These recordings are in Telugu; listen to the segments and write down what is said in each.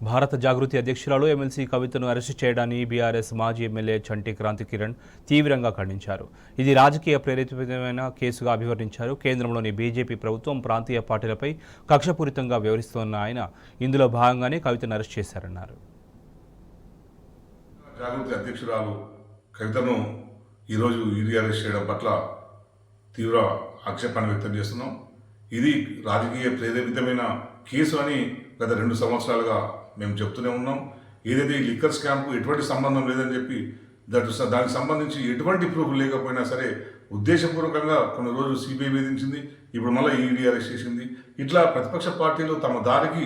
భారత జాగృతి అధ్యక్షురాలు ఎమ్మెల్సీ కవితను అరెస్టు చేయడాన్ని బీఆర్ఎస్ మాజీ ఎమ్మెల్యే చంటి క్రాంతి కిరణ్ తీవ్రంగా ఖండించారు. ఇది రాజకీయ ప్రేరేపితమైన కేసుగా అభివర్ణించారు. కేంద్రంలోని బీజేపీ ప్రభుత్వం ప్రాంతీయ పార్టీలపై కక్షపూరితంగా వ్యవహరిస్తోన్న ఆయన ఇందులో భాగంగానే కవితను అరెస్ట్ చేశారన్నారు. జాగృతి అధ్యక్షురాలు కవితను ఈరోజు ఈడీ అరెస్ట్ చేయడం పట్ల తీవ్ర ఆక్షేపణ వ్యక్తం చేస్తున్నాం. ఇది రాజకీయ ప్రేరేపితమైన కేసు అని గత 2 సంవత్సరాలుగా మేము చెప్తూనే ఉన్నాం. ఏదైతే ఈ లిక్కర్ స్కామ్కు ఎటువంటి సంబంధం లేదని చెప్పి దానికి సంబంధించి ఎటువంటి ప్రూఫ్ లేకపోయినా సరే ఉద్దేశపూర్వకంగా కొన్ని రోజులు సిబిఐ వేధించింది, ఇప్పుడు మళ్ళీ ఈడీ అరెస్ట్ చేసింది. ఇట్లా ప్రతిపక్ష పార్టీలు తమ దారికి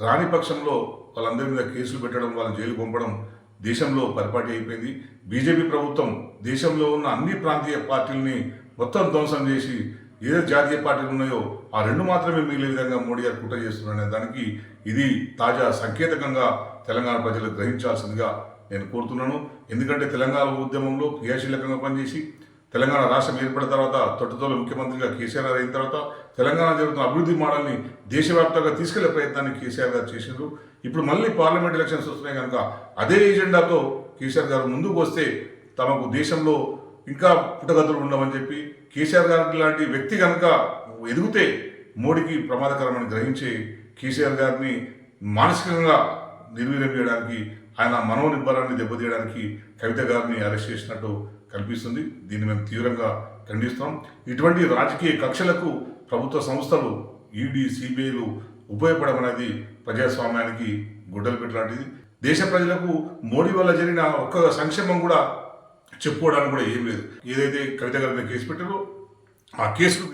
రాని పక్షంలో వాళ్ళందరి మీద కేసులు పెట్టడం, వాళ్ళని జైలు పంపడం దేశంలో పరిపాటి అయిపోయింది. బీజేపీ ప్రభుత్వం దేశంలో ఉన్న అన్ని ప్రాంతీయ పార్టీలని మొత్తం ధ్వంసం చేసి ఏదైతే జాతీయ పార్టీలు ఉన్నాయో ఆ 2 మాత్రమే మిగిలే విధంగా మోడీ గారు కుట్ర చేస్తున్నారనే దానికి ఇది తాజా సంకేతకంగా తెలంగాణ ప్రజలు గ్రహించాల్సిందిగా నేను కోరుతున్నాను. ఎందుకంటే తెలంగాణ ఉద్యమంలో క్రియాశీలకంగా పనిచేసి తెలంగాణ రాష్ట్రం ఏర్పడిన తర్వాత తొట్టుతోల ముఖ్యమంత్రిగా కేసీఆర్ గారు అయిన తర్వాత తెలంగాణ జరుగుతున్న అభివృద్ధి మోడల్ని దేశవ్యాప్తంగా తీసుకెళ్లే ప్రయత్నాన్ని కేసీఆర్ గారు చేసిండ్రు. ఇప్పుడు మళ్ళీ పార్లమెంట్ ఎలక్షన్స్ వస్తున్నాయి కనుక అదే ఎజెండాతో కేసీఆర్ గారు ముందుకు వస్తే తమకు దేశంలో ఇంకా పుట్టగతులు ఉండవని చెప్పి కేసీఆర్ గారి లాంటి వ్యక్తి కనుక ఎదిగితే మోడీకి ప్రమాదకరమని గ్రహించి కేసీఆర్ గారిని మానసికంగా నిర్వీర్యం చేయడానికి, ఆయన మనోనిబ్బరాన్ని దెబ్బతీయడానికి కవిత గారిని అరెస్ట్ చేసినట్టు కనిపిస్తుంది. దీన్ని మేము తీవ్రంగా ఖండిస్తున్నాం. ఇటువంటి రాజకీయ కక్షలకు ప్రభుత్వ సంస్థలు ఈడీ, సిబిఐలు ఉపయోగపడమనేది ప్రజాస్వామ్యానికి గుడ్డలు పెట్టలాంటిది. దేశ ప్రజలకు మోడీ వల్ల జరిగిన ఒక్క సంక్షేమం కూడా చెప్పుకోవడానికి కూడా ఏం లేదు. ఏదైతే కవిత గారి కేసు పెట్టారో ఆ కేసులు